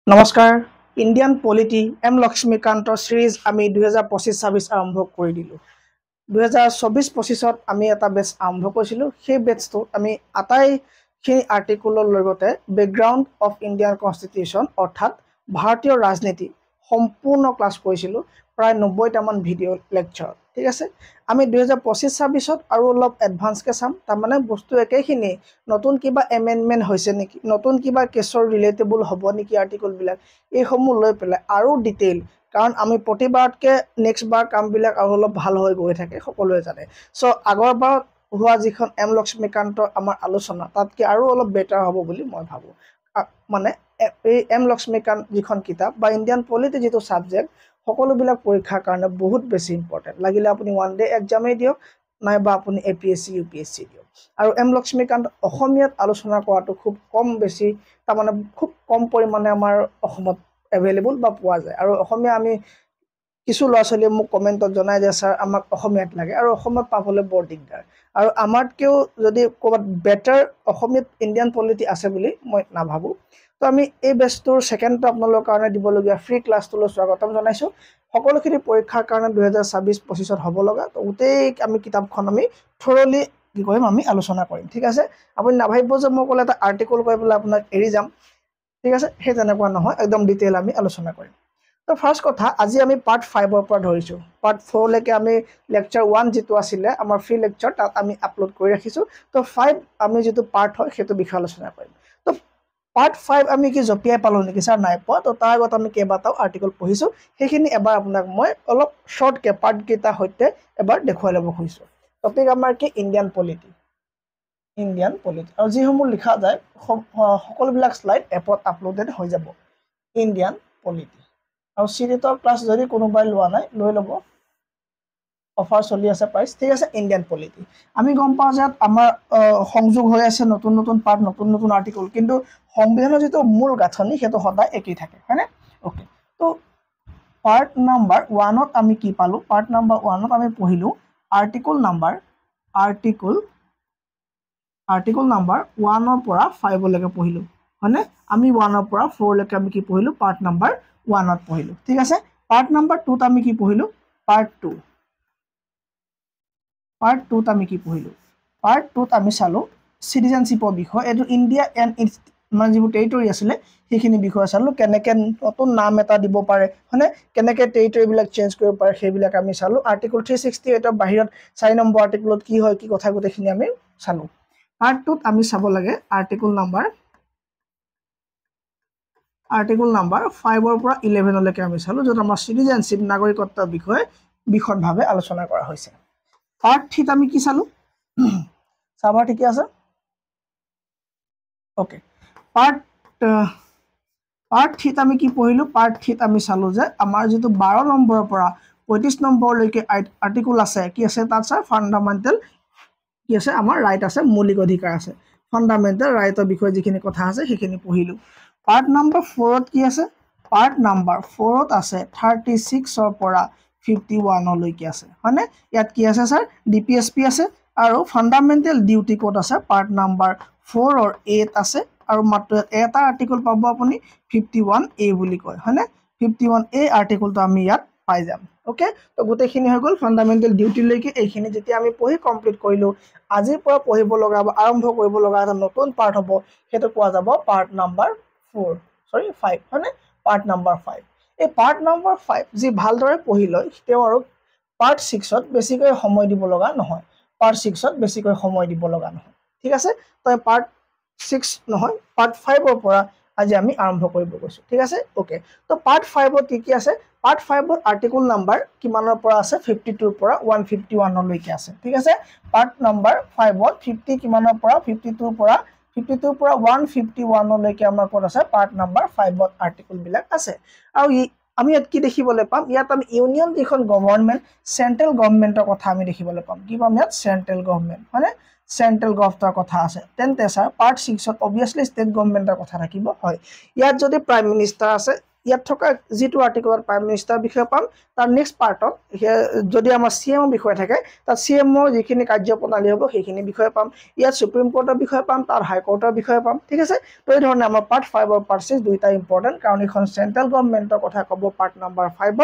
নমস্কাৰ Indian polity M লক্ষ্মীকান্তৰ সিৰিজ আমি 2025-26 আৰম্ভ কৰি দিলোঁ 2024-25ত আমি এটা বেচ আৰম্ভ কৰিছিলোঁ সেই বেচটো আমি আটাইখিনি আৰ্টিকুলৰ লগতে বেকগ্ৰাউণ্ড অফ ইণ্ডিয়ান কনষ্টিটিউশ্যন অৰ্থাৎ ভাৰতীয় ৰাজনীতি সম্পূৰ্ণ ক্লাছ কৰিছিলোঁ প্ৰায় 90টামান ভিডিঅ' লেকচাৰ ঠিক আছে আমি 2025-26ত আৰু অলপ এডভান্সকৈ চাম তাৰমানে বস্তু একেখিনি নতুন কিবা এমেণ্ডমেণ্ট হৈছে নেকি নতুন কিবা কেছৰ ৰিলেটেবল হ'ব নেকি আৰ্টিকলবিলাক এইসমূহ লৈ পেলাই আৰু ডিটেইল কাৰণ আমি প্ৰতিবাৰতকৈ নেক্সট বাৰ কামবিলাক আৰু অলপ ভাল হৈ গৈ থাকে সকলোৱে জানে চ' আগৰবাৰত হোৱা যিখন এম লক্ষ্মীকান্তৰ আমাৰ আলোচনা তাতকৈ আৰু অলপ বেটাৰ হ'ব বুলি মই ভাবোঁ মানে এই এম লক্ষ্মীকান্ত যিখন কিতাপ বা ইণ্ডিয়ান পলিটি যিটো ছাবজেক্ট সকলোবিলাক পৰীক্ষাৰ কাৰণে বহুত বেছি ইম্পৰ্টেণ্ট লাগিলে আপুনি ওৱান ডে এক্সামেই দিয়ক নাইবা আপুনি APSC UPSC দিয়ক আৰু এম লক্ষ্মীকান্ত অসমীয়াত আলোচনা কৰাটো খুব কম বেছি তাৰমানে খুব কম পৰিমাণে আমাৰ অসমত এভেইলেবল বা পোৱা যায় আৰু অসমীয়া আমি কিছু ল'ৰা ছোৱালীয়ে মোক কমেণ্টত জনাই যে ছাৰ আমাক অসমীয়াত লাগে আৰু অসমত পাবলৈ বৰ দিগদাৰ আৰু আমাতকৈও যদি ক'ৰবাত বেটাৰ অসমীয়াত ইণ্ডিয়ান পলিটি আছে বুলি মই নাভাবোঁ তো আমি এই বেচটোৰ ছেকেণ্ডটো আপোনালোকৰ কাৰণে দিবলগীয়া ফ্ৰী ক্লাছটোলৈ স্বাগতম জনাইছোঁ সকলোখিনি পৰীক্ষাৰ কাৰণে 2024-25ত হ'ব লগা তো গোটেই আমি কিতাপখন আমি থৰলি কি কৰিম আমি আলোচনা কৰিম ঠিক আছে আপুনি নাভাবিব যে মই ক'লে এটা আৰ্টিকল কৈ পেলাই আপোনাক এৰি যাম ঠিক আছে সেই তেনেকুৱা নহয় একদম ডিটেইল আমি আলোচনা কৰিম তো ফাৰ্ষ্ট কথা আজি আমি পাৰ্ট 5ৰ পৰা ধৰিছোঁ পাৰ্ট 4লৈকে আমি লেকচাৰ 1 যিটো আছিলে আমাৰ ফ্ৰী লেকচাৰ তাত আমি আপলোড কৰি ৰাখিছোঁ তো 5 আমি যিটো পাৰ্ট হয় সেইটো বিষয়ে আলোচনা কৰিম তো পাৰ্ট 5 আমি কি জপিয়াই পালোঁ নেকি ছাৰ নাই পোৱা তো তাৰ আগত আমি কেইবাটাও আৰ্টিকল পঢ়িছোঁ সেইখিনি এবাৰ আপোনাক মই অলপ শ্বৰ্টকৈ পাৰ্টকেইটাৰ সৈতে এবাৰ দেখুৱাই ল'ব খুজিছোঁ টপিক আমাৰ কি ইণ্ডিয়ান পলিটি আৰু যিসমূহ লিখা যায় সকলোবিলাক শ্লাইড এপত আপলোডেড হৈ যাব ইণ্ডিয়ান পলিটি আৰু চিৰিটৰ ক্লাছ যদি কোনোবাই লোৱা নাই লৈ ল'ব অফাৰ চলি আছে প্ৰাইচ ঠিক আছে ইণ্ডিয়ান পলিটি আমি গম পাওঁ যে আমাৰ সংযোগ হৈ আছে নতুন নতুন পাৰ্ট নতুন নতুন আৰ্টিকল কিন্তু সংবিধানৰ যিটো মূল গাঁথনি সেইটো সদায় একেই থাকে হয়নে অ'কে তো পাৰ্ট নাম্বাৰ 1ত আমি কি পালোঁ পাৰ্ট নাম্বাৰ 1ত আমি পঢ়িলোঁ আৰ্টিকল নাম্বাৰ 1ৰ পৰা 5লৈকে পঢ়িলোঁ হয়নে আমি 1ৰ পৰা 4লৈকে আমি কি পঢ়িলোঁ পাৰ্ট নাম্বাৰ 1ত পঢ়িলোঁ ঠিক আছে পাৰ্ট নাম্বাৰ 2ত আমি কি পঢ়িলোঁ পাৰ্ট 2ত আমি কি পঢ়িলোঁ পাৰ্ট 2ত আমি চালোঁ চিটিজেনশ্বিপৰ বিষয় এইটো ইণ্ডিয়া এণ্ড মানে যিবোৰ টেৰিটৰী আছিলে সেইখিনি বিষয়ে চালোঁ কেনেকৈ নতুন নাম এটা দিব পাৰে হয়নে কেনেকৈ টেৰিটৰীবিলাক চেঞ্জ কৰিব পাৰে সেইবিলাক আমি চালোঁ আৰ্টিকল 368ৰ বাহিৰত 4 নম্বৰ আৰ্টিকলত কি হয় কি কথা গোটেইখিনি আমি চালোঁ পাৰ্ট 2ত আমি চাব লাগে আৰ্টিকল নাম্বাৰ 5ৰ পৰা 11লৈকে আমি চালোঁ য'ত আমাৰ চিটিজেনশ্বিপ নাগৰিকত্বৰ বিষয়ে বিশদভাৱে আলোচনা কৰা হৈছে পাৰ্ট 3ত আমি কি চালোঁ চাবাৰ ঠিকে আছে অ'কে পাৰ্ট 3ত আমি কি পঢ়িলোঁ পাৰ্ট 3ত আমি চালোঁ যে আমাৰ যিটো 12 নম্বৰৰ পৰা 35 নম্বৰলৈকে আৰ্টিকল আছে কি আছে তাত ছাৰ ফাণ্ডামেণ্টেল কি আছে আমাৰ ৰাইট আছে মৌলিক অধিকাৰ আছে ফাণ্ডামেণ্টেল ৰাইটৰ বিষয়ে যিখিনি কথা আছে সেইখিনি পঢ়িলোঁ পাৰ্ট নাম্বাৰ 4ত কি আছে পাৰ্ট নাম্বাৰ 4ত আছে 36ৰ পৰা 51লৈকে আছে হয়নে ইয়াত কি আছে ছাৰ DPSP আছে আৰু ফাণ্ডামেণ্টেল ডিউটি ক'ত আছে পাৰ্ট নাম্বাৰ 4ৰ 8 আছে আৰু মাত্ৰ এটা আৰ্টিকল পাব আপুনি 51A বুলি কয় হয়নে 51A আৰ্টিকলটো আমি ইয়াত পাই যাম অ'কে তো গোটেইখিনি হৈ গ'ল ফাণ্ডামেণ্টেল ডিউটিলৈকে এইখিনি যেতিয়া আমি পঢ়ি কমপ্লিট কৰিলোঁ আজিৰ পৰা পঢ়িব লগা বা আৰম্ভ কৰিব লগা এটা নতুন পাৰ্ট হ'ব সেইটো পোৱা যাব পাৰ্ট নাম্বাৰ 5 হয়নে পাৰ্ট নাম্বাৰ 5 এই পাৰ্ট নাম্বাৰ 5 যি ভালদৰে পঢ়ি লয় তেওঁ আৰু পাৰ্ট 6ত বেছিকৈ সময় দিব লগা নহয় পাৰ্ট 6ত বেছিকৈ সময় দিব লগা নহয় ঠিক আছে তই পাৰ্ট 6 নহয় পাৰ্ট 5ৰ পৰা আজি আমি আৰম্ভ কৰিব গৈছোঁ ঠিক আছে অ'কে তো পাৰ্ট 5ত কি আছে পাৰ্ট 5ত আৰ্টিকল নাম্বাৰ কিমানৰ পৰা আছে 52ৰ পৰা 151লৈকে আছে ঠিক আছে পাৰ্ট নাম্বাৰ 5ত 50 কিমানৰ পৰা 52ৰ পৰা 151লৈকে আমাৰ ক'ত আছে পাৰ্ট নাম্বাৰ 5ত আৰ্টিকলবিলাক আছে আৰু আমি ইয়াত কি দেখিবলৈ পাম ইয়াত আমি ইউনিয়ন যিখন গভৰ্ণমেণ্ট চেণ্ট্ৰেল গভৰ্ণমেণ্টৰ কথা আমি দেখিবলৈ পাম কি পাম ইয়াত চেণ্ট্ৰেল গভৰ্ণমেণ্ট হয়নে চেণ্ট্ৰেল গভৰ্ণমেণ্টৰ কথা আছে তেন্তে ছাৰ পাৰ্ট 6ত অবভিয়াছলি ষ্টেট গভৰ্ণমেণ্টৰ কথা থাকিব হয় ইয়াত যদি প্ৰাইম মিনিষ্টাৰ আছে ইয়াত থকা যিটো আৰ্টিকলত প্ৰাইম মিনিষ্টাৰৰ বিষয়ে পাম তাৰ নেক্সট পাৰ্টত যদি আমাৰ CM বিষয় থাকে তাত CMৰ যিখিনি কাৰ্যপ্ৰণালী হ'ব সেইখিনি বিষয়ে পাম ইয়াত সুপ্ৰিম কোৰ্টৰ বিষয়ে পাম তাত হাই কোৰ্টৰ বিষয়ে পাম ঠিক আছে তো এই ধৰণে আমাৰ পাৰ্ট 5 আৰু পাৰ্ট 6 দুইটা ইম্পৰ্টেণ্ট কাৰণ এখন চেন্ট্ৰেল গভৰ্ণমেণ্টৰ কথা ক'ব পাৰ্ট নাম্বাৰ 5ত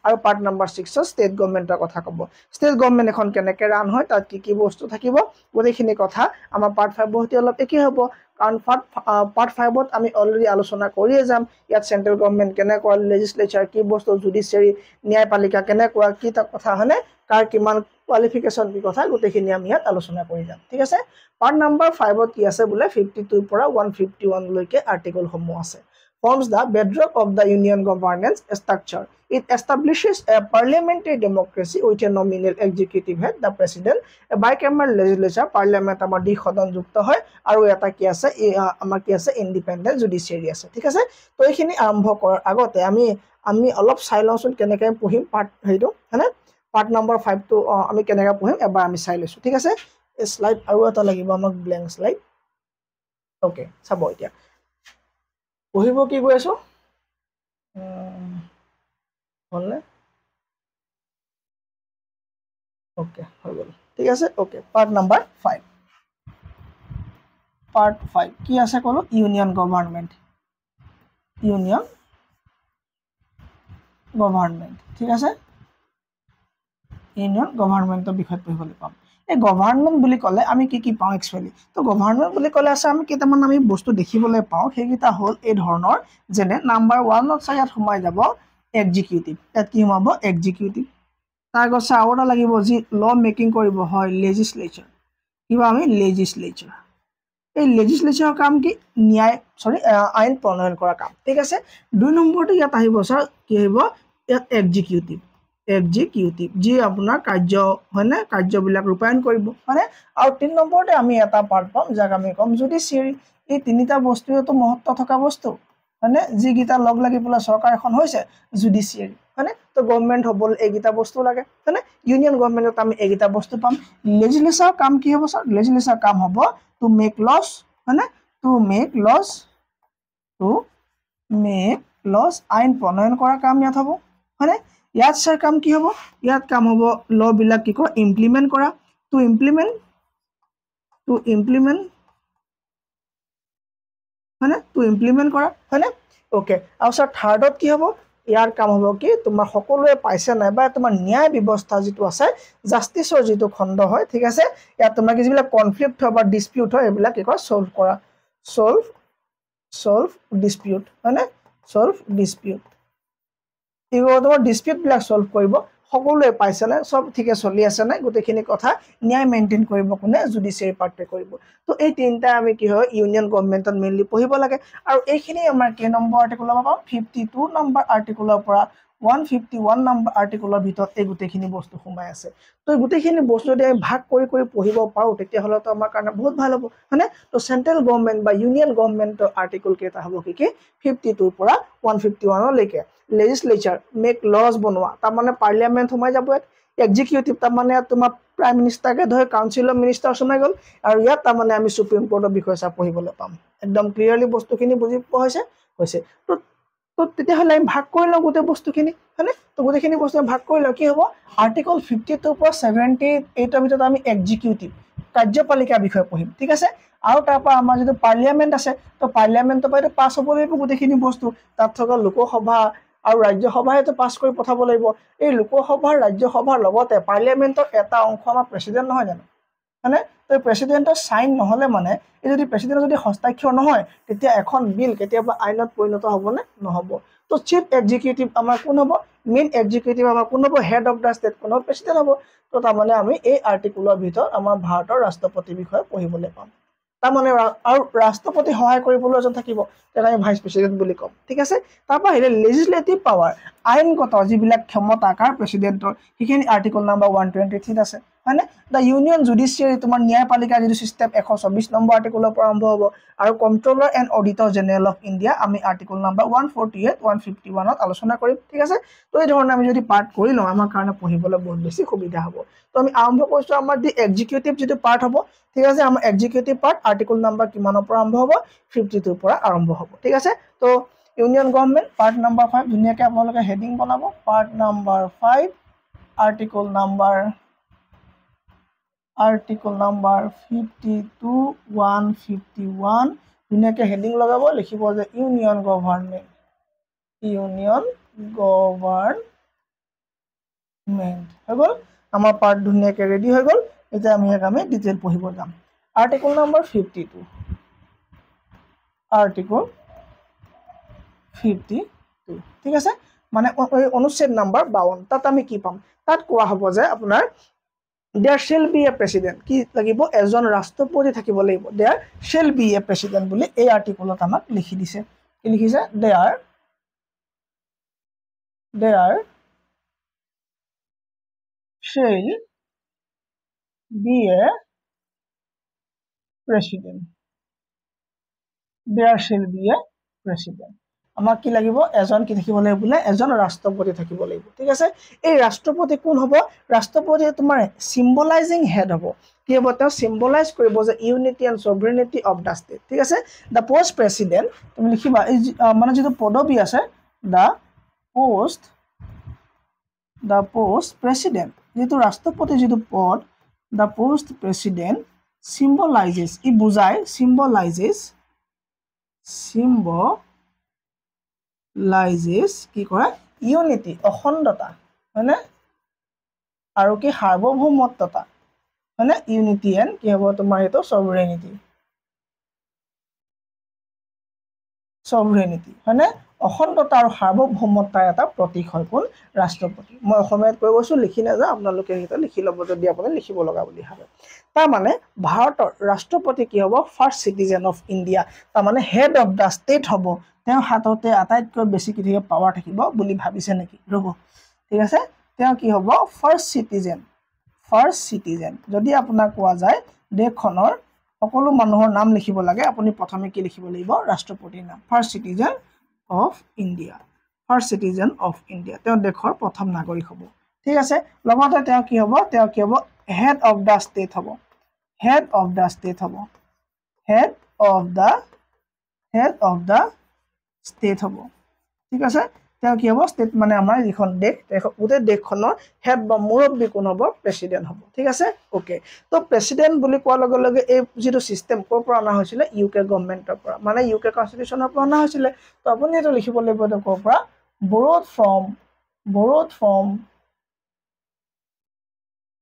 আৰু পাৰ্ট নাম্বাৰ 6ত ষ্টেট গভৰ্ণমেণ্টৰ কথা ক'ব ষ্টেট গভৰ্ণমেণ্ট এখন কেনেকৈ ৰান হয় তাত কি বস্তু থাকিব গোটেইখিনি কথা আমাৰ পাৰ্ট 5 সৈতে অলপ একেই হ'ব কাৰণ পাৰ্ট 5ত আমি অলৰেডি আলোচনা কৰিয়ে যাম ইয়াত চেন্ট্ৰেল গভৰ্ণমেণ্ট কেনেকুৱা লেজিসলেচাৰ কি বস্তু জুডিচিয়াৰী ন্যায়পালিকা কেনেকুৱা কি তাৰ কথা হয়নে কাৰ কিমান কোৱালিফিকেশ্যন কি কথা গোটেইখিনি আমি ইয়াত আলোচনা কৰি যাম ঠিক আছে পাৰ্ট নাম্বাৰ 5ত কি আছে বোলে 52 পৰা 151 লৈকে আৰ্টিকলসমূহ আছে forms the bedrock of the union governance structure. It establishes a parliamentary democracy with a nominal executive head, the president, a bicameral legislature, parliament আমাৰ দি সদন যুক্ত হয় আৰু এটা কি আছে আমাৰ কি আছে ইন্ডিপেন্ডেন্ট জুডিচিয়াৰী আছে ঠিক আছে তো এইখিনি আৰম্ভ কৰাৰ আগতে আমি অলপ চাই লওঁচোন কেনেকৈ পঢ়িম পাৰ্ট হেৰিটো হয়নে পাৰ্ট নম্বৰ 5 টো আমি কেনেকৈ পঢ়িম এবাৰ আমি চাই লৈছোঁ ঠিক আছে এই স্লাইড আৰু এটা লাগিব আমাক ব্লেংক স্লাইড ওকে চাব এতিয়া পঢ়িব কি কৈ আছো হলনে ওকে হৈ গ'ল ঠিক আছে ওকে পাৰ্ট নাম্বাৰ 5 পাৰ্ট 5 কি আছে ক'লো ইউনিয়ন গভৰ্ণমেণ্ট ঠিক আছে ইউনিয়ন গভৰ্ণমেণ্টৰ বিষয়ে পঢ়িবলৈ পাম এই গভৰ্ণমেণ্ট বুলি ক'লে আমি কি পাওঁ একচুৱেলি তো গভৰ্ণমেণ্ট বুলি ক'লে আছে আমি কেইটামান আমি বস্তু দেখিবলৈ পাওঁ সেইকেইটা হ'ল এই ধৰণৰ যেনে নাম্বাৰ 1ত চাই ইয়াত সোমাই যাব এক্সিকিউটিভ ইয়াত কি সোমাব এক্সিকিউটিভ তাৰ গছে আৰু এটা লাগিব যি ল মেকিং কৰিব হয় লেজিসলেচাৰ কিবা আমি লেজিসলেচাৰ এই লেজিসলেচাৰৰ কাম কি আইন প্ৰণয়ন কৰা কাম ঠিক আছে 2 নম্বৰটো ইয়াত আহিব স্যাৰ কি আহিব ইয়াত এক্সিকিউটিভ যি আপোনাৰ কাৰ্য হয়নে কাৰ্যবিলাক ৰূপায়ণ কৰিব মানে আৰু 3 নম্বৰতে আমি এটা পাৰ্ট পাম যাক আমি কম জুডিচিয়াৰী এই তিনিটা বস্তুটো মহত্ব থকা বস্তু হয়নে যিকেইটা লগ লাগি পেলাই চৰকাৰ এখন হৈছে জুডিচিয়াৰী হয়নে তো গভৰ্ণমেণ্ট হ'বলৈ এইকেইটা বস্তু লাগে হয়নে ইউনিয়ন গভৰ্ণমেণ্টত আমি এইকেইটা বস্তু পাম লেজিসলেচাৰ কাম কি হ'ব স্যাৰ লেজিসলেচাৰ কাম হ'ব টু মেক লছ হয়নে টু মেক লছ আইন প্ৰণয়ন কৰা কাম ইয়াত হ'ব হয়নে ইয়াত স্যাৰ কাম কি হ'ব ইয়াত কাম হ'ব ল বিলাক কি কয় ইমপ্লিমেণ্ট কৰা টু ইমপ্লিমেণ্ট হয়নে টু ইমপ্লিমেণ্ট কৰা হয়নে ওকে আৰু স্যাৰ থাৰ্ডত কি হ'ব ইয়াৰ কাম হ'ব কি তোমাৰ সকলোৱে পাইছে নাই বা তোমাৰ ন্যায় ব্যৱস্থা যিটো আছে জাষ্টিছৰ যিটো খণ্ড হয় ঠিক আছে ইয়াত তোমাৰ যিবিলাক কনফ্লিক্ট হয় বা ডিসপিউট হয় এইবিলাক কি কয় সলভ কৰা সলভ ডিসপিউট হয়নে সলভ ডিসপিউট এইবোৰ তোমাৰ ডিসপিউট বিলাক সলভ কৰিব সকলোৱে পাইছে নাই সব ঠিকে চলি আছে নাই গোটেইখিনি কথা ন্যায় মেইনটেইন কৰিব কোনে জুডিচিয়াৰী পাৰ্টে কৰিব তো এই তিনটা আমি কি হয় ইউনিয়ন গভৰ্ণমেণ্টত মেইনলি পঢ়িব লাগে আৰু এইখিনি আমাৰ কি নম্বৰ আৰ্টিকলৰ পৰা 52 নম্বৰ আৰ্টিকলৰ পৰা 151 নম্বৰ আৰ্টিকলৰ ভিতৰত এই গোটেইখিনি বস্তু সোমাই আছে তো গোটেইখিনি বস্তু যদি আমি ভাগ কৰি পঢ়িব পাৰো তেতিয়াহ'লে তো আমাৰ কাৰণে বহুত ভাল হ'ব হয়নে তো চেন্ট্ৰেল গভৰ্ণমেণ্ট বা ইউনিয়ন গভৰ্ণমেণ্টৰ আৰ্টিকল কেইটা হ'ব কি 52 পৰা 151 লৈকে লেজিসলেচাৰ মেক লজ বনোৱা তাৰ মানে পাৰ্লিয়ামেণ্ট সোমাই যাব এক্সিকিউটিভ তাৰ মানে তোমাৰ প্ৰাইম মিনিষ্টাৰকে ধৰি কাউন্সিল অফ মিনিষ্টাৰ সোমাই গ'ল আৰু ইয়াত তাৰ মানে আমি সুপ্ৰিম কোৰ্টৰ বিষয়ে চাই পঢ়িবলৈ পাম একদম ক্লিয়াৰলি বস্তুখিনি বুজি পোৱা হৈছে তো তেতিয়াহ'লে আমি ভাগ কৰি লওঁ গোটেই বস্তুখিনি হয়নে তো গোটেইখিনি বস্তু ভাগ কৰি লওঁ কি হ'ব আৰ্টিকল 52 পৰা 78ৰ ভিতৰত আমি এক্সিকিউটিভ কাৰ্যপালিকাৰ বিষয়ে পঢ়িম ঠিক আছে আৰু তাৰ পৰা আমাৰ যিটো পাৰ্লিয়ামেণ্ট আছে তো পাৰ্লিয়ামেণ্টৰ পৰা পাছ হ'ব লাগিব গোটেইখিনি বস্তু তাত থকা লোকসভা আৰু ৰাজ্যসভাইতো পাছ কৰি পঠাব লাগিব এই লোকসভাৰ ৰাজ্যসভাৰ লগতে পাৰ্লিয়ামেণ্টৰ এটা অংশ আমাৰ প্ৰেচিডেণ্ট নহয় জানো হয়নে তো প্ৰেচিডেণ্টৰ চাইন নহ'লে মানে এই যদি প্ৰেচিডেণ্টৰ যদি হস্তাক্ষৰ নহয় তেতিয়া এখন বিল কেতিয়াবা আইনত পৰিণত হ'বনে নহ'ব তো চিফ এক্সিকিউটিভ আমাৰ কোন হ'ব মেইন এক্সিকিউটিভ আমাৰ কোন হ'ব হেড অফ দ্য ষ্টেট কোন প্ৰেচিডেণ্ট হ'ব তো তাৰমানে আমি এই আৰ্টিকলৰ ভিতৰত আমাৰ ভাৰতৰ ৰাষ্ট্ৰপতিৰ বিষয়ে পঢ়িবলৈ পাম তাৰমানে আৰু ৰাষ্ট্ৰপতি সহায় কৰিবলৈ এজন থাকিব তেনে আমি ভাইচ প্ৰেচিডেণ্ট বুলি ক'ম ঠিক আছে তাৰপৰা আহিলে লেজিসলেটিভ পাৱাৰ আইনগত যিবিলাক ক্ষমতা কাৰ প্ৰেচিডেণ্টৰ সেইখিনি আৰ্টিকল নাম্বাৰ 123 আছে হয়নে দ্য ইউনিয়ন জুডিচিয়াৰী তোমাৰ ন্যায়পালিকাৰ যিটো চিষ্টেম 124 নম্বৰ আৰ্টিকলৰ পৰা আৰম্ভ হ'ব আৰু controller and auditor general of India আমি আৰ্টিকল নাম্বাৰ 148 151ত আলোচনা কৰিম ঠিক আছে তো এই ধৰণে আমি যদি পাৰ্ট কৰি লওঁ আমাৰ কাৰণে পঢ়িবলৈ বহুত বেছি সুবিধা হ'ব তো আমি আৰম্ভ কৰিছোঁ আমাৰ দি এক্সিকিউটিভ যিটো পাৰ্ট হ'ব ঠিক আছে আমাৰ এক্সিকিউটিভ পাৰ্ট আৰ্টিকল নাম্বাৰ কিমানৰ পৰা আৰম্ভ হ'ব 52 পৰা আৰম্ভ হ'ব ঠিক আছে তো ইউনিয়ন গভৰ্ণমেণ্ট পাৰ্ট নাম্বাৰ 5 ধুনীয়াকৈ আপোনালোকে হেডিং বনাব পাৰ্ট নাম্বাৰ 5 আৰ্টিকল নাম্বাৰ 52 151 ধুনীয়াকৈ হেডিং লগাব লিখিব যে ইউনিয়ন গভৰ্ণমেণ্ট হৈ গ'ল আমাৰ পাৰ্ট ধুনীয়াকৈ ৰেডি হৈ গ'ল এতিয়া আমি ডিটেইল পঢ়িব যাম আৰ্টিকল নাম্বাৰ 52 আৰ্টিকল 52 ঠিক আছে মানে অনুচ্ছেদ নাম্বাৰ 52 তাত আমি কি পাম তাত কোৱা হ'ব যে আপোনাৰ there shall be a president কি লাগিব এজন ৰাষ্ট্ৰপতি থাকিব লাগিব there shall be a president বুলি এই আৰ্টিকলত আমাক লিখি দিছে কি লিখিছে there shall be a president there shall be a president আমাক কি লাগিব এজন কি থাকিব লাগিব বুলে এজন ৰাষ্ট্ৰপতি থাকিব লাগিব ঠিক আছে এই ৰাষ্ট্ৰপতি কোন হ'ব ৰাষ্ট্ৰপতি তোমাৰ সিম্বলাইজিং হেড হ'ব কি হ'ব তেওঁ সিম্বলাইজ কৰিব যে unity and sovereignty of the state ঠিক আছে দা পোষ্ট প্ৰেসিডেন্ট তুমি লিখিবা মানে যেটো পদবী আছে দা পোষ্ট প্ৰেসিডেন্ট যেটো ৰাষ্ট্ৰপতি যেটো পদ দা পোষ্ট প্ৰেসিডেন্ট symbolizes ই বুজাই symbolizes কি কৰে ইউনিটি অখণ্ডতা হয়নে আৰু কি সাৰ্বভৌমত্বতা হয়নে ইউনিটি এণ্ড কি হ'ব তোমাৰ এটো সভৰেনিটি হয়নে অখণ্ডতা আৰু সাৰ্বভৌমত্বৰ এটা প্ৰতীক হয় কোন ৰাষ্ট্ৰপতি মই অসমীয়াত কৈ গৈছো লিখি না যা আপোনালোকে এটা লিখি ল'ব যদি আপুনি লিখিব লগা বুলি ভাবে তাৰ মানে ভাৰতৰ ৰাষ্ট্ৰপতি কি হ'ব ফাৰ্ষ্ট সিটিজেন অফ ইণ্ডিয়া তাৰ মানে হেড অফ দা ষ্টেট হ'ব তেওঁ হাততে আটাইতকৈ বেছি কি থাকিব পাৱাৰ থাকিব বুলি ভাবিছে নেকি ৰব ঠিক আছে তেওঁ কি হ'ব ফাৰ্ষ্ট সিটিজেন যদি আপোনাক কোৱা যায় দেশখনৰ সকলো মানুহৰ নাম লিখিব লাগে আপুনি প্ৰথমে কি লিখিব লাগিব ৰাষ্ট্ৰপতিৰ নাম ফাৰ্ষ্ট সিটিজেন অফ ইণ্ডিয়া তেওঁ দেশৰ প্ৰথম নাগৰিক হ'ব ঠিক আছে লগতে তেওঁ কি হ'ব হেড অফ দা ষ্টেট হ'ব হেড অফ দা ষ্টেট হ'ব ঠিক আছে তেওঁ কি হ'ব ষ্টেট মানে আমাৰ যিখন দেশ গোটেই দেশখনৰ হেড বা মুৰব্বী কোন হ'ব প্ৰেসিডেন্ট হ'ব ঠিক আছে ওকে তো প্ৰেসিডেন্ট বুলি কোৱাৰ লগে লগে এই যেটো সিস্টেম কৰ পৰা অনা হৈছিল ইউকে গভৰ্ণমেণ্টৰ পৰা মানে ইউকে কনস্টিটিউচনৰ পৰা অনা হৈছিল তো আপুনি এটো লিখিব লাগিব এটো কৰ পৰা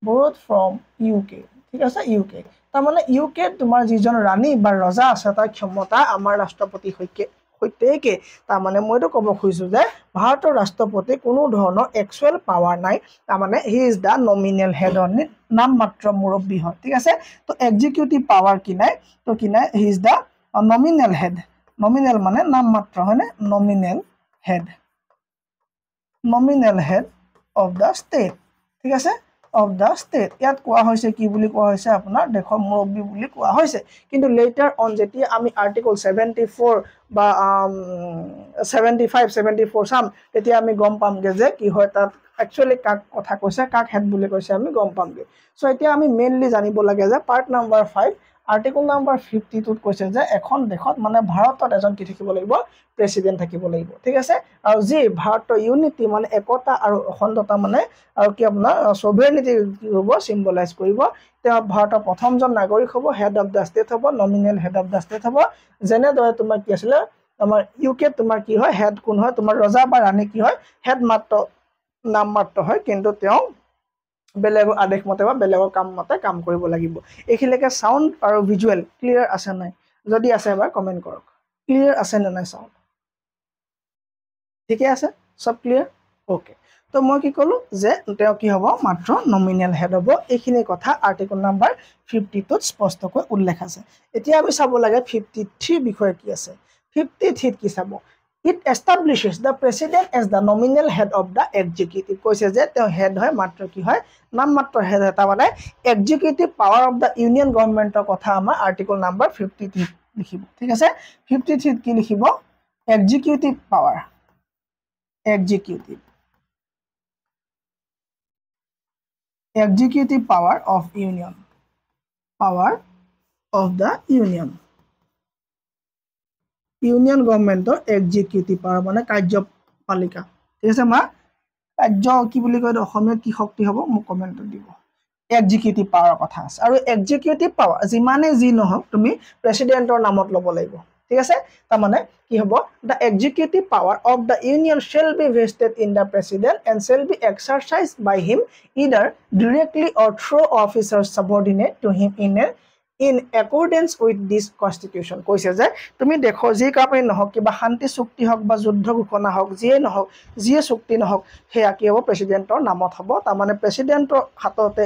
borrowed from UK ঠিক আছে UK তাৰ মানে UK তোমাৰ যিজন ৰাণী বা ৰজা আছে তাৰ ক্ষমতা আমাৰ ৰাষ্ট্ৰপতি হৈতেকে তাৰ মানে মইতো ক'ব খুজিছো যে ভাৰতৰ ৰাষ্ট্ৰপতি কোনো ধৰণৰ একচুৱেল পাৱাৰ নাই তাৰ মানে he is the nominal head only নাম মাত্ৰ মুৰব্বী হয় ঠিক আছে তো এক্সিকিউটিভ পাৱাৰ কি নাই he is the nominal head nominal মানে নাম মাত্ৰ হয়নে nominal head of the state ঠিক আছে of the state ইয়াত কোৱা হৈছে কি বুলি কোৱা হৈছে আপোনাৰ দেশৰ মুৰব্বী বুলি কোৱা হৈছে কিন্তু লেটাৰ অন যেতিয়া আমি আৰ্টিকল 74 বা 75 74 চাম তেতিয়া আমি গম পামগে যে কি হয় তাত একচুয়ালি কাক কথা কৈছে কাক হেড বুলি কৈছে আমি গম পামগে সো এতিয়া আমি মেইনলি জানিব লাগে যে পাৰ্ট নাম্বাৰ 5 আৰ্টিকল নাম্বাৰ 52 ত কৈছে যে এখন দেশত মানে ভাৰতত এজন কি থাকিব লাগিব প্ৰেসিডেন্ট থাকিব লাগিব ঠিক আছে আৰু যি ভাৰতৰ ইউনিটি মানে একতা আৰু অখণ্ডতা মানে আৰু কি আপোনাৰ সভৰেনিটি কি হ'ব সিম্বলাইজ কৰিব তেওঁ ভাৰতৰ প্ৰথমজন নাগৰিক হ'ব হেড অফ দা ষ্টেট হ'ব nominal head of the state হ'ব যেনে দৰে তোমাৰ কি আছিল আমাৰ ইউকে তোমাৰ কি হয় হেড কোন হয় তোমাৰ ৰজা বা ৰাণী কি হয় হেড মাত্ৰ নাম মাত্ৰ হয় কিন্তু তেওঁ বেলেগৰ আদেশ মতে বা বেলেগৰ কাম মতে কাম কৰিব লাগিব এইখিলেকে সাউন্ড আৰু ভিজুৱেল ক্লিয়াৰ আছে নাই যদি আছে এবাৰ কমেন্ট কৰক ক্লিয়াৰ আছে নে নাই সাউন্ড ঠিকে আছে সব ক্লিয়াৰ ওকে তো মই কি কলো যে তেওঁ কি হ'ব মাত্ৰ নমিনেল হেড হ'ব এইখিনি কথা আৰ্টিকল নাম্বাৰ 52 ত স্পষ্টকৈ উল্লেখ আছে এতিয়া আমি চাব লাগে 53 বিষয় কি আছে 53 কি চাব It establishes the president as the nominal head of the executive. কৈছে যে তেওঁ হেড হয় মাত্ৰ কি হয় নাম মাত্ৰ হেড এটা মানে executive power of the union গভৰ্ণমেণ্টৰ কথা আমাৰ আৰ্টিকল নাম্বাৰ 53 লিখিব ঠিক আছে 53 কি লিখিব executive power executive power of the union union গভৰ্ণমেণ্টৰ এক্সিকিউটিভ পাৱাৰ মানে কাৰ্যপালিকা ঠিক আছে মা কাৰ্য কি বুলি কয় অসমীয়াত কি শক্তি হ'ব মোক কমেণ্টত দিব এক্সিকিউটিভ পাৱাৰৰ কথা আছে আৰু এক্সিকিউটিভ পাৱাৰ যিমানে যি নহওক তুমি প্ৰেচিডেণ্টৰ নামত ল'ব লাগিব ঠিক আছে তাৰমানে কি হ'ব the executive power of the union shall be vested in the president and shall be exercise by him either directly or through officer subordinate to him in accordance with this constitution কৈছে যে তুমি দেখো যি কামেই নহওক কিবা শান্তি চুক্তি হওক বা যুদ্ধ ঘোষণা হওক যিয়ে নহওক যিয়ে চুক্তি নহওক সেয়া কি হ'ব প্ৰেচিডেণ্টৰ নামত হ'ব তাৰমানে প্ৰেচিডেণ্টৰ হাততে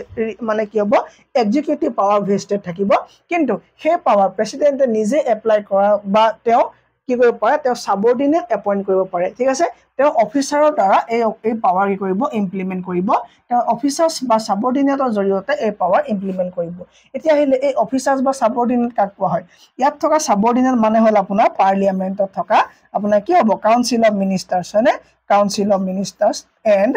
মানে কি হ'ব এক্সিকিউটিভ পাৱাৰ ভেষ্টেড থাকিব কিন্তু সেই পাৱাৰ প্ৰেচিডেণ্টে নিজে এপ্লাই কৰা বা তেওঁ কি কৰিব পাৰে তেওঁ ছাবঅৰ্ডিনেট এপইণ্ট কৰিব পাৰে ঠিক আছে তেওঁ অফিচাৰৰ দ্বাৰা এই পাৱাৰ কি কৰিব ইমপ্লিমেণ্ট কৰিব তেওঁ অফিচাৰ্ছ বা ছাবঅৰ্ডিনেটৰ জৰিয়তে এই পাৱাৰ ইমপ্লিমেণ্ট কৰিব এতিয়া আহিলে এই অফিচাৰ্ছ বা ছাবঅৰ্ডিনেট কাক কোৱা হয় ইয়াত থকা ছাবঅৰ্ডিনেট মানে হ'ল আপোনাৰ পাৰ্লিয়ামেণ্টত থকা আপোনাৰ কি হ'ব কাউন্সিল অফ মিনিষ্টাৰ্ছ হয়নে council of ministers and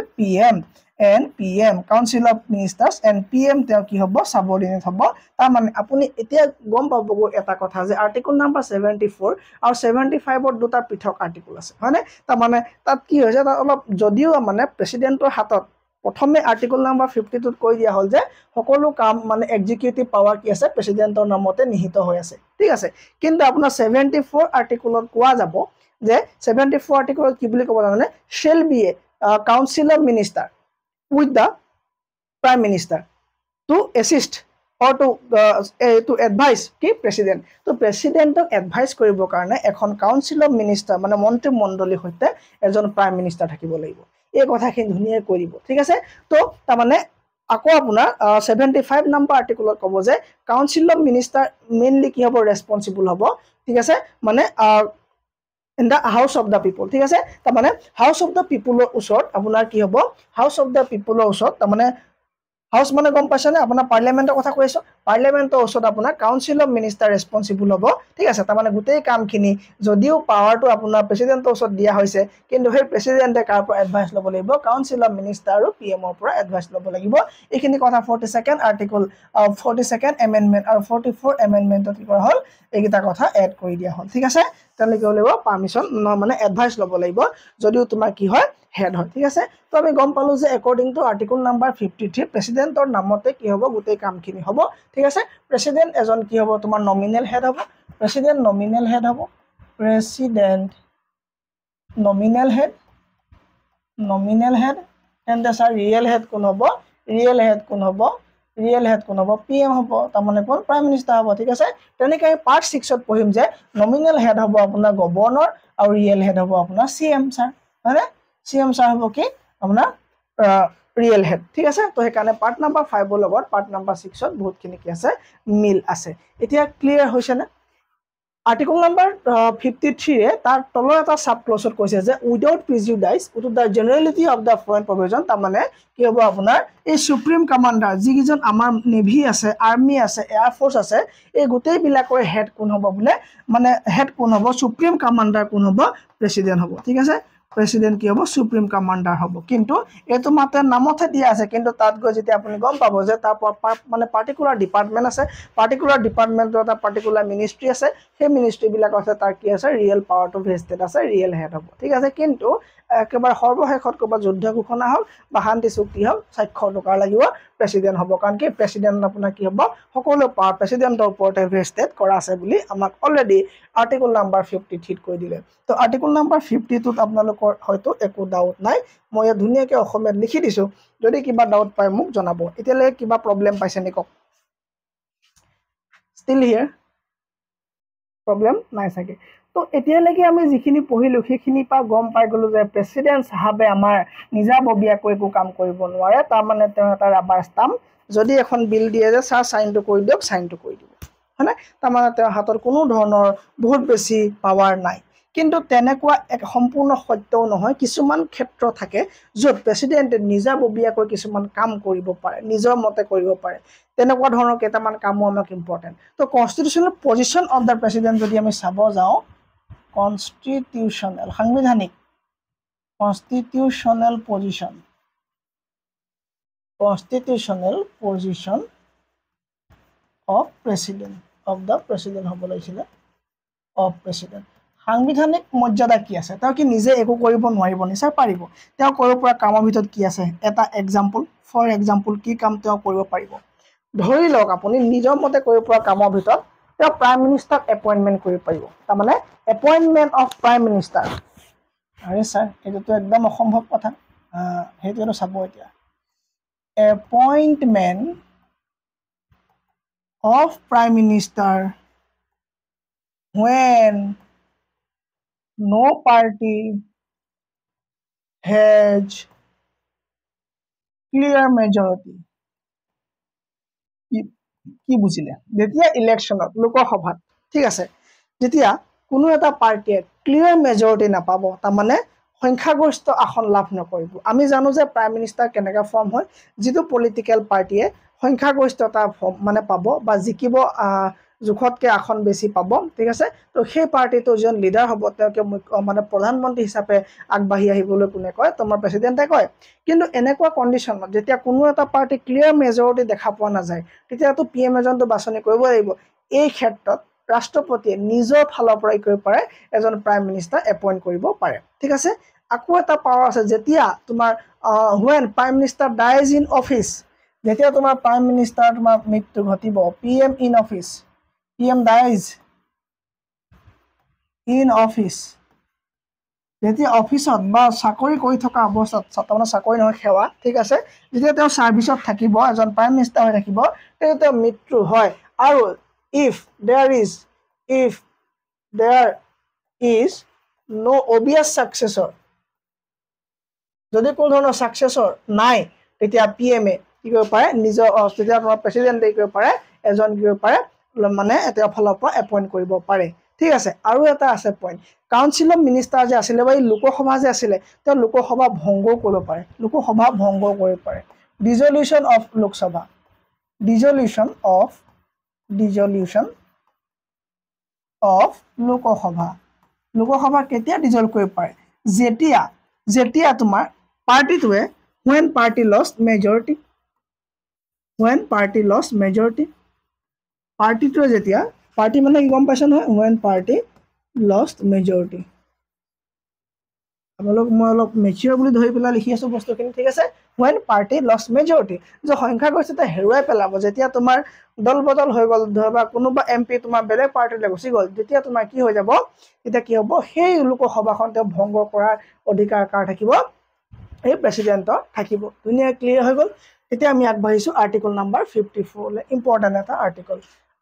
PM council of ministers and PM তেওঁ কি হ'ব ছাবঅৰ্ডিনেট হ'ব তাৰমানে আপুনি এতিয়া গম পাবগৈ এটা কথা যে আৰ্টিকল নাম্বাৰ 74 আৰু 75ৰ দুটা পৃথক আৰ্টিকল আছে হয়নে তাৰমানে তাত কি হৈছে তাত অলপ যদিও মানে প্ৰেচিডেণ্টৰ হাতত প্ৰথমে আৰ্টিকল নাম্বাৰ 52ত কৈ দিয়া হ'ল যে সকলো কাম মানে এক্সিকিউটিভ পাৱাৰ কি আছে প্ৰেচিডেণ্টৰ নামতে নিহিত হৈ আছে ঠিক আছে কিন্তু আপোনাৰ 74 আৰ্টিকলত কোৱা যাব যে 74 আৰ্টিকলত কি বুলি ক'ব জানে shall be a council of minister with the prime minister to assist or to advise কি প্ৰেচিডেণ্ট তো প্ৰেচিডেণ্টক এডভাইচ কৰিবৰ কাৰণে এখন কাউন্সিল অফ মিনিষ্টাৰ মানে মন্ত্ৰীমণ্ডলীৰ সৈতে এজন প্ৰাইম মিনিষ্টাৰ থাকিব লাগিব এই কথাখিনি ধুনীয়াকৈ কৈ দিব ঠিক আছে তো তাৰমানে আকৌ আপোনাৰ 75 নম্বৰ আৰ্টিকলত ক'ব যে কাউন্সিল অফ মিনিষ্টাৰ মেইনলি কি হ'ব ৰেছপন্সিবল হ'ব ঠিক আছে মানে in the house of the people ঠিক আছে তাৰমানে হাউস অফ দ্য পিপলৰ ওচৰত আপোনাৰ কি হ'ব হাউস অফ দ্য পিপলৰ ওচৰত তাৰমানে হাউস মানে গম পাইছানে আপোনাৰ পাৰ্লিয়ামেণ্টৰ কথা কৈছো পাৰ্লিয়ামেণ্টৰ ওচৰত আপোনাৰ কাউন্সিল অফ মিনিষ্টাৰ ৰেছপন্সিবল হ'ব ঠিক আছে তাৰমানে গোটেই কামখিনি যদিও পাৱাৰটো আপোনাৰ প্ৰেচিডেণ্টৰ ওচৰত দিয়া হৈছে কিন্তু সেই প্ৰেচিডেণ্টে কাৰ পৰা এডভাইচ ল'ব লাগিব কাউন্সিল অফ মিনিষ্টাৰ আৰু PMৰ পৰা এডভাইচ ল'ব লাগিব এইখিনি কথা 42nd আৰ্টিকল 42nd এমেণ্ডমেণ্ট আৰু 44 এমেণ্ডমেণ্টত কি কৰা হ'ল এইকেইটা কথা এড কৰি দিয়া হ'ল ঠিক আছে তেনে কি লাগিব পাৰমিশন মানে এডভাইচ ল'ব লাগিব যদিও তোমাৰ কি হয় হেড হয় ঠিক আছে তো আমি গম পালো যে একৰ্ডিং টু আৰ্টিকল নাম্বাৰ 53 প্ৰেচিডেণ্টৰ নামতে কি হ'ব গোটেই কামখিনি হ'ব ঠিক আছে প্ৰেচিডেণ্ট এজন কি হ'ব তোমাৰ নমিনেল হেড হ'ব প্ৰেচিডেণ্ট নমিনেল হেড হ'ব president nominal head and sir real head কোন হ'ব PM হ'ব তাৰমানে কোন প্ৰাইম মিনিষ্টাৰ হ'ব ঠিক আছে তেনেকৈ আমি পাৰ্ট 6ত পঢ়িম যে নমিনেল হেড হ'ব আপোনাৰ গভৰ্ণৰ আৰু ৰিয়েল হেড হ'ব আপোনাৰ CM ছাৰ হয়নে CM ছাৰ হ'ব কি আপোনাৰ ৰিয়েল হেড ঠিক আছে তো সেইকাৰণে পাৰ্ট নাম্বাৰ 5ৰ লগত পাৰ্ট নাম্বাৰ 6ত বহুতখিনি কি আছে মিল আছে এতিয়া ক্লিয়াৰ হৈছে নে আৰ্টিকল নাম্বাৰ 53 তাৰ তলৰ এটা সাব ক্লজত কৈছে যে without prejudice to the generality of the foregoing provision তাৰমানে কি হ'ব আপোনাৰ এই সুপ্ৰিম কমাণ্ডাৰ যিকেইজন আমাৰ নেভি আছে আৰ্মি আছে এয়াৰ ফ'ৰ্চ আছে এই গোটেইবিলাকৰ হেড কোন হ'ব বোলে মানে হেড কোন হ'ব সুপ্ৰিম কমাণ্ডাৰ কোন হ'ব প্ৰেচিডেণ্ট হ'ব ঠিক আছে প্ৰেচিডেণ্ট কি হ'ব সুপ্ৰিম কমাণ্ডাৰ হ'ব কিন্তু এইটো মাত্ৰ নামতে দিয়া আছে কিন্তু তাত গৈ যেতিয়া আপুনি গম পাব যে তাৰ মানে পাৰ্টিকুলাৰ ডিপাৰ্টমেণ্ট আছে পাৰ্টিকুলাৰ ডিপাৰ্টমেণ্টৰ এটা পাৰ্টিকুলাৰ মিনিষ্ট্ৰী আছে সেই মিনিষ্ট্ৰীবিলাক আছে তাৰ কি আছে ৰিয়েল পাৱাৰটো ভেষ্টেড আছে ৰিয়েল হেড হ'ব ঠিক আছে কিন্তু একেবাৰে সৰ্বশেষত ক'ৰবাত যুদ্ধ ঘোষণা হওক বা শান্তি চুক্তি হওক স্বাক্ষৰ টকাৰ লাগিব প্ৰেচিডেণ্ট হ'ব কাৰণ কি প্ৰেচিডেণ্ট আপোনাৰ কি হ'ব সকলো পাৱাৰ প্ৰেচিডেণ্টৰ ওপৰতে ভেষ্টেড কৰা আছে বুলি আমাক অলৰেডি আৰ্টিকল নাম্বাৰ 53 কৈ দিলে তো আৰ্টিকল নাম্বাৰ 52ত আপোনালোকৰ হয়তো একো ডাউট নাই মই ইয়াত ধুনীয়াকৈ অসমীয়াত লিখি দিছোঁ যদি কিবা ডাউট পায় মোক জনাব এতিয়ালৈকে কিবা প্ৰব্লেম পাইছে নেকি কওক ষ্টিল হিয়াৰ প্ৰব্লেম নাই চাগে তো এতিয়ালৈকে আমি যিখিনি পঢ়িলোঁ সেইখিনিৰ পৰা গম পাই গ'লোঁ যে প্ৰেচিডেণ্ট চাহাবে আমাৰ নিজাববীয়াকৈ একো কাম কৰিব নোৱাৰে তাৰমানে তেওঁ এটা ৰাবাৰ ষ্টাম্প যদি এখন বিল দিয়ে যে ছাৰ চাইনটো কৰি দিয়ক চাইনটো কৰি দিব হয়নে তাৰমানে তেওঁৰ হাতত কোনো ধৰণৰ বহুত বেছি পাৱাৰ নাই কিন্তু তেনেকুৱা এক সম্পূৰ্ণ সত্যও নহয় কিছুমান ক্ষেত্ৰ থাকে য'ত প্ৰেচিডেণ্টে নিজাববীয়াকৈ কিছুমান কাম কৰিব পাৰে নিজৰ মতে কৰিব পাৰে তেনেকুৱা ধৰণৰ কেইটামান কামো আমাক ইম্পৰ্টেণ্ট তো constitutional position of the president যদি আমি চাব যাওঁ কনষ্টিটিউশ্যনেল সাংবিধানিক constitutional position of president of the president হ'ব লাগিছিলে অফ প্ৰেচিডেণ্ট সাংবিধানিক মৰ্যাদা কি আছে তেওঁ কি নিজে একো কৰিব নোৱাৰিব নিশ্চয় পাৰিব তেওঁ কৰিব পৰা কামৰ ভিতৰত কি আছে এটা এক্সাম্পল ফৰ এক্সাম্পল কি কাম তেওঁ কৰিব পাৰিব ধৰি লওক আপুনি নিজৰ মতে কৰিব পৰা কামৰ ভিতৰত তেওঁ প্ৰাইম মিনিষ্টাৰক এপইণ্টমেণ্ট কৰিব পাৰিব তাৰমানে এপইণ্টমেণ্ট অফ প্ৰাইম মিনিষ্টাৰ আৰে ছাৰ এইটোতো একদম অসম্ভৱ কথা সেইটোতো চাব এতিয়া appointment of prime minister when no party has clear majority কি বুজিলে যেতিয়া ইলেকশ্যনত লোকসভাত ঠিক আছে যেতিয়া কোনো এটা পাৰ্টিয়ে ক্লিয়াৰ মেজৰিটি নাপাব তাৰমানে সংখ্যাগৰিষ্ঠ আসন লাভ নকৰিব আমি জানো যে প্ৰাইম মিনিষ্টাৰ কেনেকৈ ফৰ্ম হয় যিটো পলিটিকেল পাৰ্টিয়ে সংখ্যাগৰিষ্ঠতা মানে পাব বা জিকিব জোখতকৈ আসন বেছি পাব ঠিক আছে তো সেই পাৰ্টিটো যোন লিডাৰ হ'ব তেওঁকে মানে প্ৰধানমন্ত্ৰী হিচাপে আগবাঢ়ি আহিবলৈ কোনে কয় তোমাৰ প্ৰেচিডেণ্টে কয় কিন্তু এনেকুৱা কণ্ডিশ্যনত যেতিয়া কোনো এটা পাৰ্টি ক্লিয়াৰ মেজৰিটি দেখা পোৱা নাযায় তেতিয়াতো পি এম এজনটো বাছনি কৰিব লাগিব এই ক্ষেত্ৰত ৰাষ্ট্ৰপতিয়ে নিজৰ ফালৰ পৰাই কৰিব পাৰে এজন প্ৰাইম মিনিষ্টাৰ এপইণ্ট কৰিব পাৰে ঠিক আছে আকৌ এটা পাৱাৰ আছে যেতিয়া তোমাৰ when prime minister dies in office যেতিয়া তোমাৰ প্ৰাইম মিনিষ্টাৰ তোমাৰ মৃত্যু ঘটিব P M in office P M dies in office যেতিয়া অফিচত বা চাকৰি কৰি থকা অৱস্থাত তাৰমানে চাকৰি নহয় সেৱা ঠিক আছে যেতিয়া তেওঁ ছাৰ্ভিচত থাকিব এজন প্ৰাইম মিনিষ্টাৰ হৈ থাকিব তেতিয়া তেওঁ মৃত্যু হয় আৰু if there is no obvious successor যদি কোনো ধৰণৰ ছাকচেছৰ নাই তেতিয়া পি এম এ কি কৰিব পাৰে নিজৰ তেতিয়া তোমাৰ প্ৰেচিডেণ্টে কি কৰিব পাৰে এজন কি কৰিব পাৰে মানে তেওঁৰ ফালৰ পৰা এপইণ্ট কৰিব পাৰে ঠিক আছে আৰু এটা আছে পইণ্ট কাউন্সিল অফ মিনিষ্টাৰ যে আছিলে বা এই লোকসভা যে আছিলে তেওঁ লোকসভা ভংগ কৰিব পাৰে ডিজলিউশ্যন অফ লোকসভা ডিজলিউশ্যন অফ লোকসভা কেতিয়া ডিজলভ কৰিব পাৰে যেতিয়া তোমাৰ পাৰ্টিটোৱে when party lost majority পাৰ্টিটোৱে যেতিয়া পাৰ্টি মানে কি গম পাইছে নহয় when party lost majority আপোনালোক মই অলপ মেচিয়ৰ বুলি ধৰি পেলাই লিখি আছো বস্তুখিনি ঠিক আছে when party lost majority যে সংখ্যাগৰিষ্ঠতা হেৰুৱাই পেলাব যেতিয়া তোমাৰ দল বদল হৈ গ'ল ধৰবা কোনোবা এমপি তোমাৰ বেলেগ পাৰ্টিলৈ গুচি গ'ল যেতিয়া তোমাৰ কি হৈ যাব তেতিয়া কি হ'ব সেই লোকসভাখন তেওঁ ভংগ কৰাৰ অধিকাৰ কাৰ থাকিব এই প্ৰেচিডেণ্টৰ থাকিব ধুনীয়া ক্লিয়াৰ হৈ গ'ল এতিয়া আমি আগবাঢ়িছো আৰ্টিকল নাম্বাৰ 54 লে ইম্পৰ্টেণ্ট এটা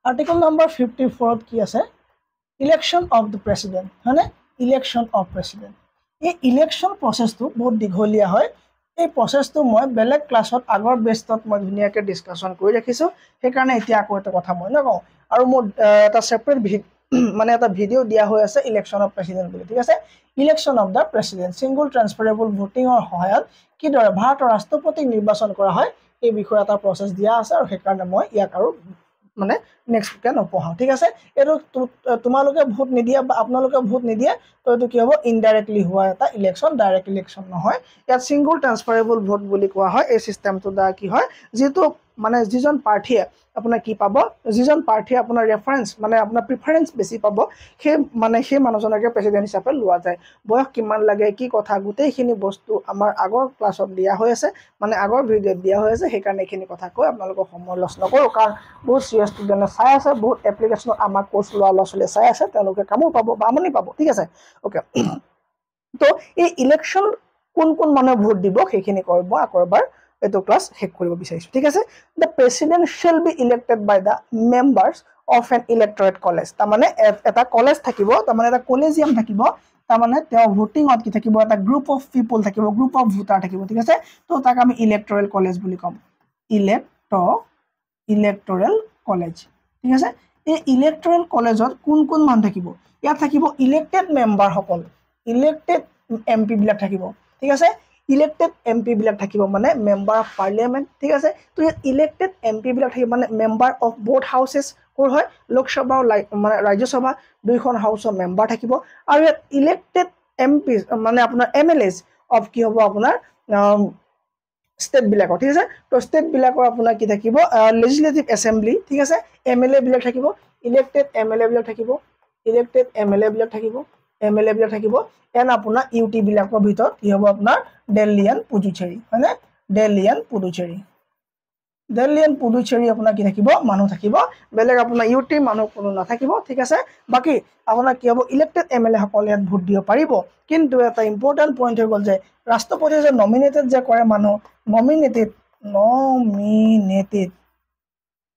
আৰ্টিকল নাম্বাৰ 54 ত কি আছে ইলেকশ্যন অফ দ্য প্ৰেচিডেণ্ট হয়নে ইলেকশ্যন অফ প্ৰেচিডেণ্ট এই ইলেকশ্যন প্ৰচেছটো বহুত দীঘলীয়া হয় এই প্ৰচেছটো মই বেলেগ ক্লাছত আগৰ বেষ্টত মই ধুনীয়াকৈ ডিছকাশ্যন কৰি ৰাখিছোঁ সেইকাৰণে এতিয়া আকৌ এটা কথা মই নকওঁ আৰু মোৰ এটা ছেপাৰেট মানে এটা ভিডিঅ' দিয়া হৈ আছে ইলেকশ্যন অফ প্ৰেচিডেণ্ট বুলি ঠিক আছে election of the president single transferable ভোটিঙৰ সহায়ত কিদৰে ভাৰতৰ ৰাষ্ট্ৰপতিক নিৰ্বাচন কৰা হয় এই বিষয়ে এটা প্ৰচেছ দিয়া আছে আৰু সেইকাৰণে মই ইয়াক আৰু মানে নেক্সট উইকে নপঢ়াওঁ ঠিক আছে এইটো তোমালোকে ভোট নিদিয়া বা আপোনালোকে ভোট নিদিয়ে তো এইটো কি হ'ব ইনডাইৰেক্টলি হোৱা এটা ইলেকশ্যন ডাইৰেক্ট ইলেকশ্যন নহয় ইয়াত ছিংগুল ট্ৰান্সফাৰেবল ভোট বুলি কোৱা হয় এই চিষ্টেমটোৰ দ্বাৰা কি হয় যিটো মানে যিজন প্ৰাৰ্থীয়ে আপোনাৰ কি পাব যিজন প্ৰাৰ্থীয়ে আপোনাৰ ৰেফাৰেঞ্চ মানে আপোনাৰ প্ৰিফাৰেঞ্চ বেছি পাব সেই মানুহজনকে প্ৰেচিডেণ্ট হিচাপে লোৱা যায় বয়স কিমান লাগে কি কথা গোটেইখিনি বস্তু আমাৰ আগৰ ক্লাছত দিয়া হৈ আছে মানে আগৰ ভিডিঅ'ত দিয়া হৈ আছে সেইকাৰণে এইখিনি কথা কৈ আপোনালোকক সময় লছ নকৰোঁ কাৰণ বহুত চিৰিয়াছ ষ্টুডেণ্টে চাই আছে বহুত এপ্লিকেশ্যনত আমাৰ কোৰ্চ লোৱা ল'ৰা ছোৱালীয়ে চাই আছে তেওঁলোকে কামো পাব বা আমনি পাব ঠিক আছে অ'কে তো এই ইলেকশ্যন কোন মানুহে ভোট দিব সেইখিনি কৰিব আকৌ এবাৰ এইটো ক্লাছ শেষ কৰিব বিচাৰিছোঁ ঠিক আছে the president shall be elected by the members of an electoral college তাৰমানে এটা কলেজ থাকিব তাৰমানে এটা কলেজিয়াম থাকিব তাৰমানে তেওঁ ভোটিঙত কি থাকিব এটা গ্ৰুপ অফ পিপল থাকিব গ্ৰুপ অফ ভোটাৰ থাকিব ঠিক আছে তো তাক আমি ইলেক্টৰেল কলেজ বুলি ক'ম ইলেক্টৰেল কলেজ ঠিক আছে এই ইলেক্টৰেল কলেজত কোন মানুহ থাকিব ইয়াত থাকিব ইলেক্টেড মেম্বাৰসকল ইলেক্টেড এম পি বিলাক থাকিব ঠিক আছে ইলেক্টেড এম পি বিলাক থাকিব মানে মেম্বাৰ অফ পাৰ্লিয়ামেণ্ট ঠিক আছে তো ইয়াত ইলেক্টেড এম পি বিলাক থাকিব মানে মেম্বাৰ অফ বোথ হাউচেছ ক'ৰ হয় লোকসভা মানে ৰাজ্যসভা দুইখন হাউচৰ মেম্বাৰ থাকিব আৰু ইয়াত ইলেক্টেড এম পি মানে আপোনাৰ এম এল এজ অফ কি হ'ব আপোনাৰ ষ্টেটবিলাকৰ ঠিক আছে তো ষ্টেটবিলাকৰ আপোনাৰ কি থাকিব লেজিসলেটিভ এছেম্বলি ঠিক আছে এম এল এ বিলাক থাকিব ইলেক্টেড এম এল এ বিলাক থাকিব MLA বিলাক থাকিব এন আপোনাৰ UT বিলাকৰ ভিতৰত কি হ'ব আপোনাৰ দিল্লী এণ্ড পুডুচেৰী হয়নে দিল্লী এণ্ড পুডুচেৰী আপোনাৰ কি থাকিব মানুহ থাকিব বেলেগ আপোনাৰ UT মানুহ কোনো নাথাকিব ঠিক আছে বাকি আপোনাৰ কি হ'ব ইলেক্টেড MLA সকলে ইয়াত ভোট দিব পাৰিব কিন্তু এটা ইম্পৰ্টেন্ট পইণ্ট হৈ গ'ল যে ৰাষ্ট্ৰপতিয়ে যে নমিনেটেড যে কৰে মানুহ nominated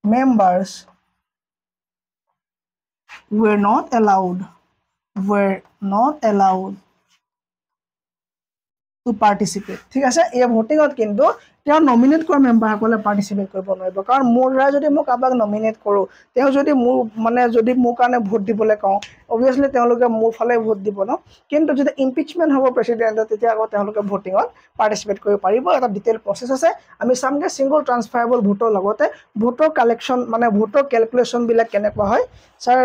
members were not allowed to participate ঠিক আছে এই ভোটিংত কিন্তু তেওঁ নমিনেট কৰা মেম্বাৰ সকলে পাৰ্টিসিপেট কৰিব নোৱাৰিব কাৰণ মোৰ দ্বাৰা যদি মই কাবাক নমিনেট কৰো তেওঁ যদি মোৰ মানে যদি মোৰ কাৰণে ভোট দিবলৈ কওঁ অবিয়াসলি তেওঁলোকে মোৰ ফালে ভোট দিব ন কিন্তু যদি ইমপিচমেন্ট হ'ব প্ৰেসিডেন্টৰ তেতিয়া আকৌ তেওঁলোকে ভোটিংত পাৰ্টিসিপেট কৰিব পাৰিব এটা ডিটেইল প্ৰসেস আছে আমি সামগে সিঙ্গল ট্ৰান্সফাৰেবল ভোটৰ লগতে ভোটৰ কালেকশন মানে ভোটৰ ক্যালকুলেশন বিলাক কেনেকুৱা হয় sir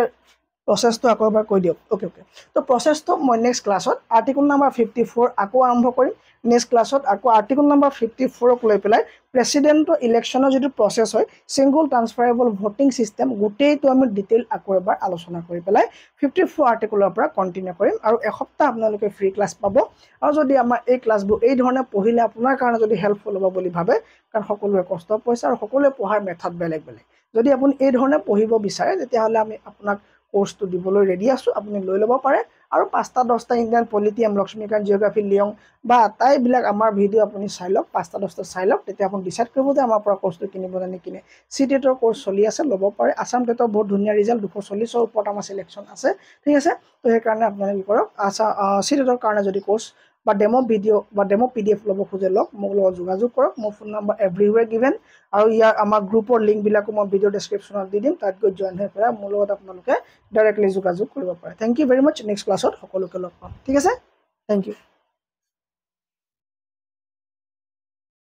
process to akobar koi diok okay to process to moi next class ot article number 54 ako arambho korim next class ot ako article number 54 ok loi pelai president to election or jetu process hoy single transferable voting system gutei to ami detail akobar alochona kori pelai 54 article or pora continue korim aru ek hopta apnaloke free class pabo aru jodi amar ei class bu ei dhorone pohile apunar karone jodi helpful hobo boli bhabe karon hokolue kosto poisa aru hokolue pohar method beleg jodi apuni ei dhorone pohibo bisare tetia hole ami apunak course তো দিবলৈ ready আছো আপুনি লৈ লব পাৰে আৰু 5টা 10টা Indian polity Laxmikanth geography Leong বা তাই বিলাক আমাৰ ভিডিও আপুনি চাই লওক 5টা 10টা চাই লওক তেতিয়া আপুনি ডিসাইড কৰিব যে আমাৰ পৰা কোৰ্সটো কিনিব না নিকিনে সিটেটৰ কোৰ্স চলি আছে ল'ব পাৰে আসাম টেটৰ বহুত ধুনীয়া ৰিজাল্ট 240 ৰ ওপৰত আমাৰ সিলেকশন আছে ঠিক আছে তো সেই কাৰণে আপুনি কি কৰক আছা সিটেটৰ কাৰণে যদি কোর্স বা ডেমো ভিডিও বা ডেমো PDF ল'ব খুজে লওক মোক লগত যোগাযোগ কৰক মোৰ ফোন নম্বৰ এভৰিৱেৰ গিভেন আৰু ইয়াৰ আমাৰ গ্ৰুপৰ লিংক বিলাকো মই ভিডিও ডেসক্ৰিপচনত দি দিম তাত গৈ জয়েন হৈ পৰা মোৰ লগত আপোনালোকে ডাইৰেক্টলি যোগাযোগ কৰিব পাৰে thank you very mass next ক্লাছত সকলোকে লগ পাম ঠিক আছে থ্যাংক ইউ